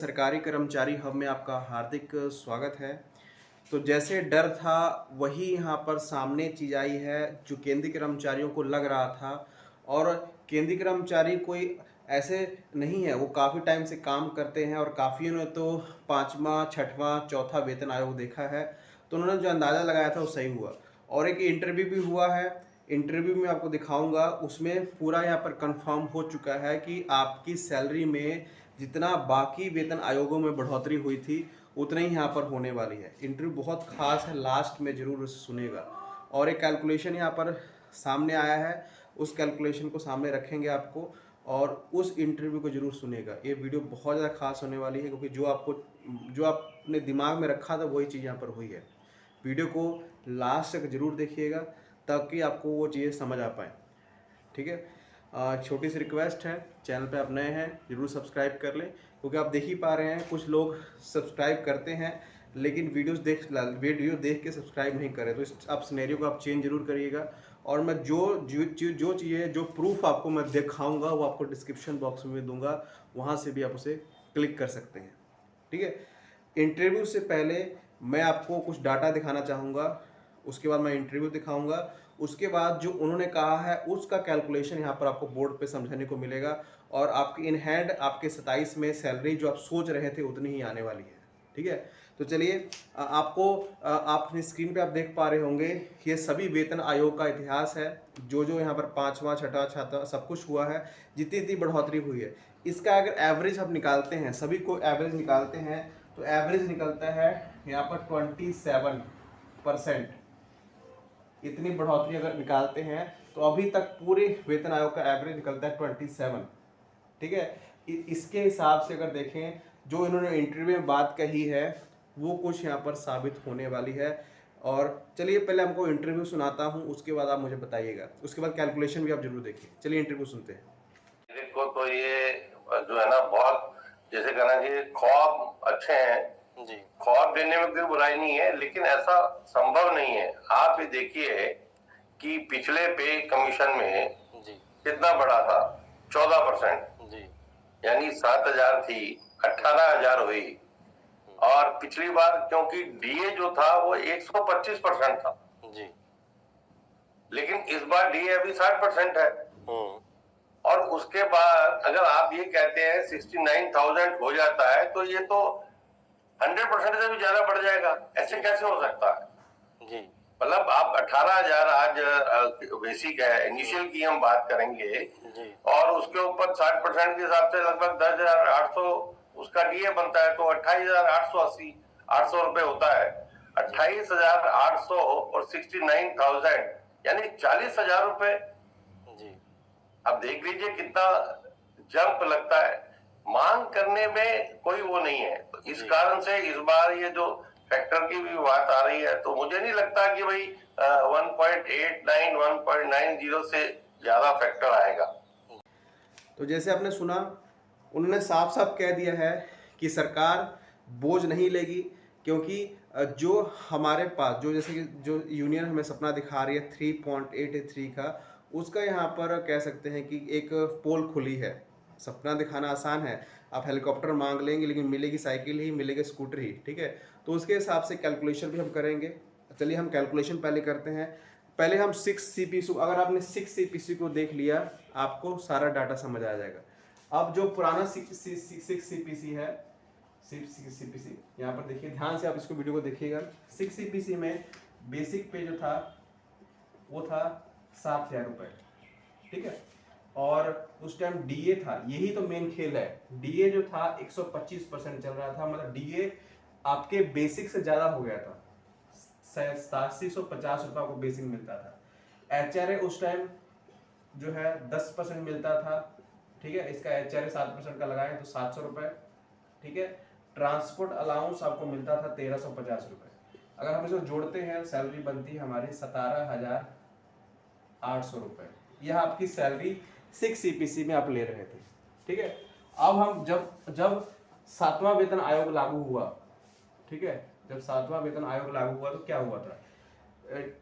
सरकारी कर्मचारी हब में आपका हार्दिक स्वागत है। तो जैसे डर था वही यहाँ पर सामने चीज़ आई है जो केंद्रीय कर्मचारियों को लग रहा था। और केंद्रीय कर्मचारी कोई ऐसे नहीं है, वो काफ़ी टाइम से काम करते हैं और काफ़ियों ने तो 5वां, 6वां, चौथा वेतन आयोग देखा है। तो उन्होंने जो अंदाज़ा लगाया था वो सही हुआ। और एक इंटरव्यू भी हुआ है, इंटरव्यू में आपको दिखाऊंगा, उसमें पूरा यहाँ पर कंफर्म हो चुका है कि आपकी सैलरी में जितना बाकी वेतन आयोगों में बढ़ोतरी हुई थी उतना ही यहाँ पर होने वाली है। इंटरव्यू बहुत खास है, लास्ट में ज़रूर उसे सुनेगा। और एक कैलकुलेशन यहाँ पर सामने आया है, उस कैलकुलेशन को सामने रखेंगे आपको और उस इंटरव्यू को ज़रूर सुनेगा। ये वीडियो बहुत ज़्यादा खास होने वाली है क्योंकि जो आपने दिमाग में रखा था वही चीज़ यहाँ पर हुई है। वीडियो को लास्ट तक ज़रूर देखिएगा ताकि आपको वो चीज़ें समझ आ पाए। ठीक है, छोटी सी रिक्वेस्ट है, चैनल पे आप नए हैं ज़रूर सब्सक्राइब कर लें क्योंकि आप देख ही पा रहे हैं कुछ लोग सब्सक्राइब करते हैं लेकिन वीडियो देख के सब्सक्राइब नहीं करें। तो इस आप सिनेरियो को आप चेंज जरूर करिएगा। और मैं जो चीज़ें जो प्रूफ आपको मैं दिखाऊंगा वो आपको डिस्क्रिप्शन बॉक्स में दूंगा, वहाँ से भी आप उसे क्लिक कर सकते हैं। ठीक है, इंटरव्यू से पहले मैं आपको कुछ डाटा दिखाना चाहूँगा, उसके बाद मैं इंटरव्यू दिखाऊंगा, उसके बाद जो उन्होंने कहा है उसका कैलकुलेशन यहाँ पर आपको बोर्ड पे समझाने को मिलेगा। और आपके इन हैंड आपके 27 में सैलरी जो आप सोच रहे थे उतनी ही आने वाली है। ठीक है, तो चलिए आप अपनी स्क्रीन पे आप देख पा रहे होंगे, ये सभी वेतन आयोग का इतिहास है। जो यहाँ पर 5वां, 6वां, 7वां सब कुछ हुआ है, जितनी बढ़ोतरी हुई है, इसका अगर एवरेज आप निकालते हैं, सभी को एवरेज निकालते हैं तो एवरेज निकलता है यहाँ पर 27%। इतनी बढ़ोतरी अगर निकालते हैं तो अभी तक पूरे वेतन आयोग का एवरेज निकलता है 27। ठीक है, इसके हिसाब से अगर देखें जो इन्होंने इंटरव्यू में बात कही है वो कुछ यहाँ पर साबित होने वाली है। और चलिए पहले हमको इंटरव्यू सुनाता हूँ, उसके बाद आप मुझे बताइएगा, उसके बाद कैलकुलेशन भी आप जरूर देखिए। चलिए इंटरव्यू सुनते हैं। देखो तो ये जो है ना, बहुत जैसे कहना चाहिए ख्वाब अच्छे हैं जी, ख्वाब देने में कोई बुराई नहीं है, लेकिन ऐसा संभव नहीं है। आप ये देखिए कि पिछले पे कमीशन में जी कितना बढ़ा था, 14% जी, यानी 7,000 थी 18,000 हुई। और पिछली बार क्योंकि डीए जो था वो 125% था जी, लेकिन इस बार डीए अभी 60% है। और उसके बाद अगर आप ये कहते हैं 69,000 हो जाता है तो ये तो 100% से भी ज्यादा बढ़ जाएगा। ऐसे कैसे हो सकता है जी? मतलब आप 18,000 आज बेसिक है, इनिशियल की हम बात करेंगे जी, और उसके ऊपर 60% के हिसाब से लगभग 10,800 उसका डीए बनता है, तो 28,880 800 रुपए होता है। 28,800 और 69,000 यानी 40,000 रुपए। अब देख लीजिए कितना जंप लगता है, मांग करने में कोई वो नहीं है। तो इस कारण से इस बार ये जो फैक्टर की भी बात आ रही है, तो मुझे नहीं लगता कि भाई 1.89 1.90 से ज्यादा फैक्टर आएगा। तो जैसे आपने सुना, उन्होंने साफ साफ कह दिया है कि सरकार बोझ नहीं लेगी क्योंकि जो हमारे पास जो जैसे कि जो यूनियन हमें सपना दिखा रही है 3.83 का, उसका यहाँ पर कह सकते हैं कि एक पोल खुली है। सपना दिखाना आसान है, आप हेलीकॉप्टर मांग लेंगे लेकिन मिलेगी साइकिल ही, मिलेगी स्कूटर ही। ठीक है, तो उसके हिसाब से कैलकुलेशन भी हम करेंगे। चलिए हम कैलकुलेशन पहले करते हैं। पहले हम 6 CPC, अगर आपने 6 CPC को देख लिया आपको सारा डाटा समझ आ जाएगा। अब जो पुराना 6 CPC है, 6 CPC यहाँ पर देखिए, ध्यान से आप इसको वीडियो को देखिएगा। 6 CPC में बेसिक पे जो था वो था 7,000 रुपए। ठीक है, और उस टाइम डीए था, यही तो मेन खेल है। डीए जो था 125% चल रहा था, मतलब डीए आपके बेसिक से ज्यादा हो गया था। 8750 रुपए को बेसिक मिलता था। एचआरए उस टाइम जो है 10% मिलता था। ठीक है, इसका एचआरए 7% का लगाए तो 700 रुपए। ठीक है, ट्रांसपोर्ट अलाउंस आपको मिलता था 1350 रुपए। अगर हम इसको जोड़ते हैं सैलरी बनती है हमारी 17,800 रुपए। यह आपकी सैलरी 6 CPC में आप ले रहे थे। ठीक है, अब हम जब 7वां वेतन आयोग लागू हुआ, ठीक है, जब 7वां वेतन आयोग लागू हुआ तो क्या हुआ था,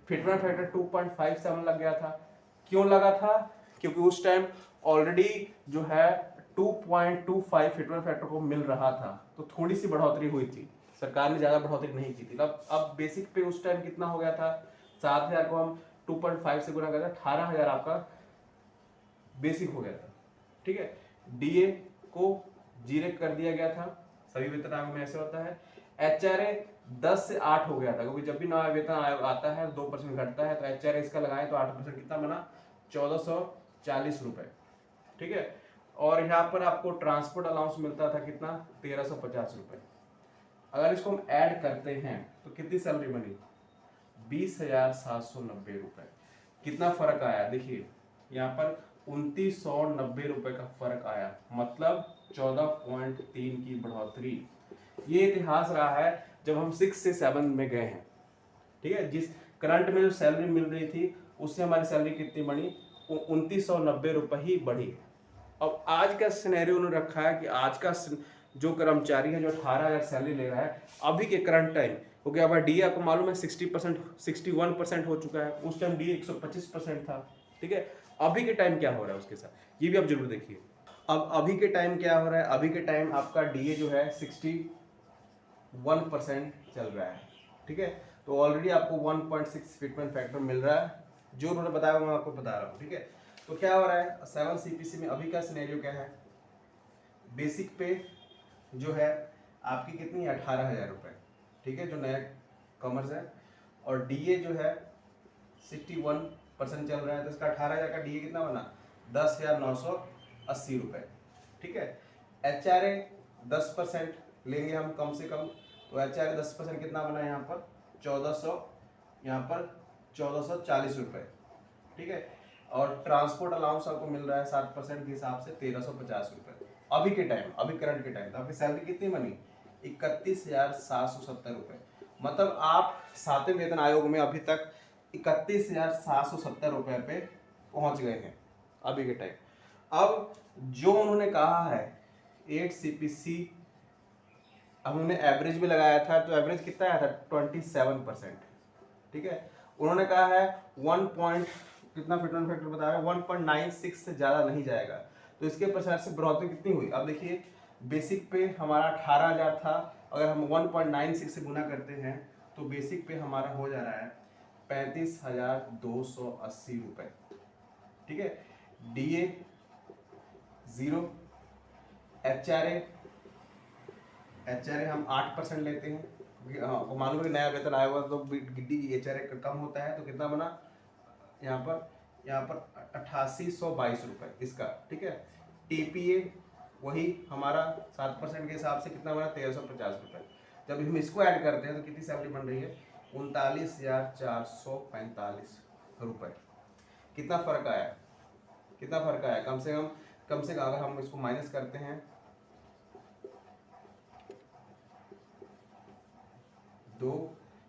फिटमेंट फैक्टर 2.57 लग गया था। क्यों लगा था? क्योंकि उस टाइम ऑलरेडी जो है 2.25 फिटमेंट फैक्टर को मिल रहा था, तो थोड़ी सी बढ़ोतरी हुई थी, सरकार ने ज़्यादा बढ़ोतरी नहीं की थी। अब बेसिक पे उस टाइम कितना हो गया था, 7,000 को हम 2.5 से गुना करते 18,000 आपका बेसिक हो गया था। ठीक है, डीए को 0 कर दिया गया था, सभी वेतन आयोग में ऐसे होता है। एचआरए 10 से 8 हो गया था, क्योंकि जब भी नया वेतन आयोग आता है 2% घटता है, तो एचआरए इसका लगाएं तो 8% कितना बना, 1440 रुपए। ठीक है, और यहाँ पर आपको ट्रांसपोर्ट अलाउंस मिलता था कितना, 1350 रुपए। अगर इसको हम ऐड करते हैं तो कितनी सैलरी बनी, 20,790 रुपए। कितना फर्क आया, देखिए यहाँ पर 2,990 रुपए का फर्क आया, मतलब 14.3 की बढ़ोतरी। ये इतिहास रहा है जब हम 6 से 7 में गए हैं। ठीक है, जिस करंट में जो सैलरी मिल रही थी उससे हमारी सैलरी कितनी बढ़ी, 2,990 रुपए ही बढ़ी है। अब आज का सिनेरियो उन्होंने रखा है कि आज का जो कर्मचारी है जो 18,000 सैलरी ले रहा है अभी के करंट टाइम, क्योंकि अब डीए आपको मालूम है 60% 61% हो चुका है, उस टाइम डीए 125% था। ठीक है, अभी के टाइम क्या हो रहा है उसके साथ, ये भी आप जरूर देखिए। अब अभी के टाइम क्या हो रहा है, अभी के टाइम आपका डीए जो है 61% चल रहा है। ठीक है, तो ऑलरेडी आपको 1.6 फिटमेंट फैक्टर मिल रहा है, जो उन्होंने बताया मैं आपको बता रहा हूँ। ठीक है, तो क्या हो रहा है 7 सीपीसी में अभी का सिनेरियो क्या है, बेसिक पे जो है आपकी कितनी है, 18,000 रुपये। ठीक है, जो नया कॉमर्स है, और डीए जो है 61% चल रहा है, तो इसका 18,000 का डीए कितना बना, 10,980 रुपये। ठीक है, एचआरए 10% लेंगे हम कम से कम, तो एचआरए 10% कितना बना यहाँ पर 1440 रुपये। ठीक है, और ट्रांसपोर्ट अलाउंस आपको मिल रहा है 7% के हिसाब से 1,350 रुपये। अभी के टाइम, अभी करंट के टाइम, तो आपकी सैलरी कितनी बनी, 31,770 रुपये। मतलब आप 7वें वेतन आयोग में अभी तक 31,770 रुपये पे पहुंच गए हैं अभी के टाइम। अब जो उन्होंने कहा है 8 सीपीसी, अब उन्होंने एवरेज भी लगाया था, तो एवरेज कितना आया था 27%। ठीक है, उन्होंने कहा है 1 कितना फिटमेंट फैक्टर बता रहे हैं 1.96 से ज़्यादा नहीं जाएगा, तो इसके प्रसार से बढ़ोतरी कितनी हुई। अब देखिए बेसिक पे हमारा 18,000 था, अगर हम 1.96 से गुना करते हैं तो बेसिक पे हमारा हो जा रहा है 35,280 रुपये। ठीक है, डीए 0, एचआरए हम 8% लेते हैं, क्योंकि मालूम है नया वेतन आया हुआ तो एचआरए कम होता है, तो कितना बना यहाँ पर 8822 रुपये इसका। ठीक है, टीपीए वही हमारा 7% के हिसाब से कितना बना 1,350 रुपये। जब हम इसको ऐड करते हैं तो कितनी सैलरी बन रही है 39,445 रुपये। कितना फर्क आया, कितना फर्क आया, कम से कम अगर हम इसको माइनस करते हैं 2,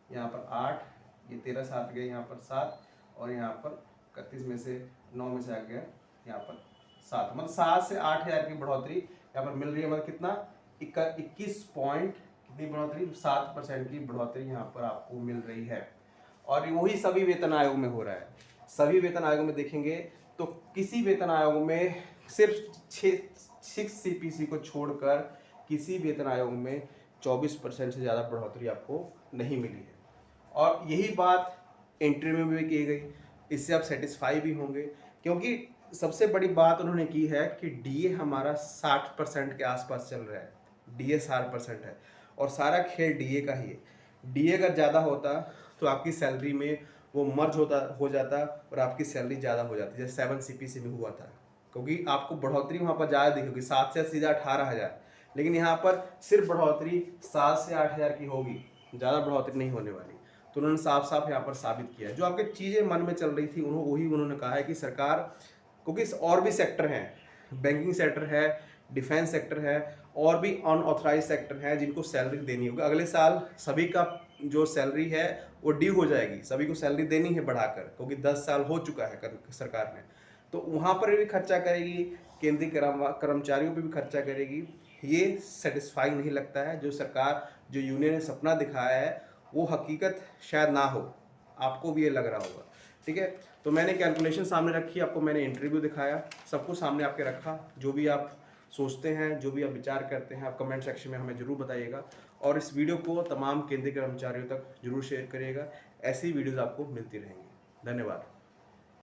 यहाँ पर 8, ये 13 7 गए, यहाँ पर 7, और यहाँ पर 31 में से 9 में से आ गया यहाँ पर 7, मतलब 7 से 8,000 की बढ़ोतरी यहाँ पर मिल रही है। मतलब कितना 21 पॉइंट कितनी बढ़ोतरी, 7% की बढ़ोतरी यहाँ पर आपको मिल रही है। और वही सभी वेतन आयोग में हो रहा है। सभी वेतन आयोग में देखेंगे तो किसी वेतन आयोग में सिर्फ 6 सीपीसी को छोड़कर किसी वेतन आयोग में 24% से ज़्यादा बढ़ोतरी आपको नहीं मिली है। और यही बात इंटरव्यू में भी की गई, इससे आप सेटिस्फाई भी होंगे, क्योंकि सबसे बड़ी बात उन्होंने की है कि डीए हमारा 60% के आसपास चल रहा है, डीए 60% है, और सारा खेल डीए का ही है। डीए अगर ज़्यादा होता तो आपकी सैलरी में वो मर्ज हो जाता और आपकी सैलरी ज़्यादा हो जाती, जैसे 7 सीपीसी में हुआ था, क्योंकि आपको बढ़ोतरी वहाँ पर ज़्यादा दिखेगी, 7 से सीधा 18,000, लेकिन यहाँ पर सिर्फ बढ़ोतरी 7 से 8,000 की होगी, ज़्यादा बढ़ोतरी नहीं होने वाली। तो उन्होंने साफ साफ यहाँ पर साबित किया, जो आपकी चीज़ें मन में चल रही थी वही उन्होंने कहा है कि सरकार, क्योंकि और भी सेक्टर हैं, बैंकिंग सेक्टर है, डिफेंस सेक्टर है, और भी अनऑथराइज सेक्टर हैं जिनको सैलरी देनी होगी। अगले साल सभी का जो सैलरी है वो ड्यू हो जाएगी, सभी को सैलरी देनी है बढ़ाकर, क्योंकि 10 साल हो चुका है सरकार ने, तो वहाँ पर भी खर्चा करेगी, केंद्रीय कर्मचारियों पर भी खर्चा करेगी। ये सेटिस्फाइंग नहीं लगता है। जो सरकार, जो यूनियन ने सपना दिखाया है वो हकीकत शायद ना हो, आपको भी ये लग रहा होगा। ठीक है, तो मैंने कैलकुलेशन सामने रखी, आपको मैंने इंटरव्यू दिखाया, सब कुछ सामने आपके रखा, जो भी आप सोचते हैं, जो भी आप विचार करते हैं, आप कमेंट सेक्शन में हमें ज़रूर बताइएगा और इस वीडियो को तमाम केंद्रीय कर्मचारियों तक जरूर शेयर करिएगा। ऐसी वीडियोज़ आपको मिलती रहेंगी। धन्यवाद।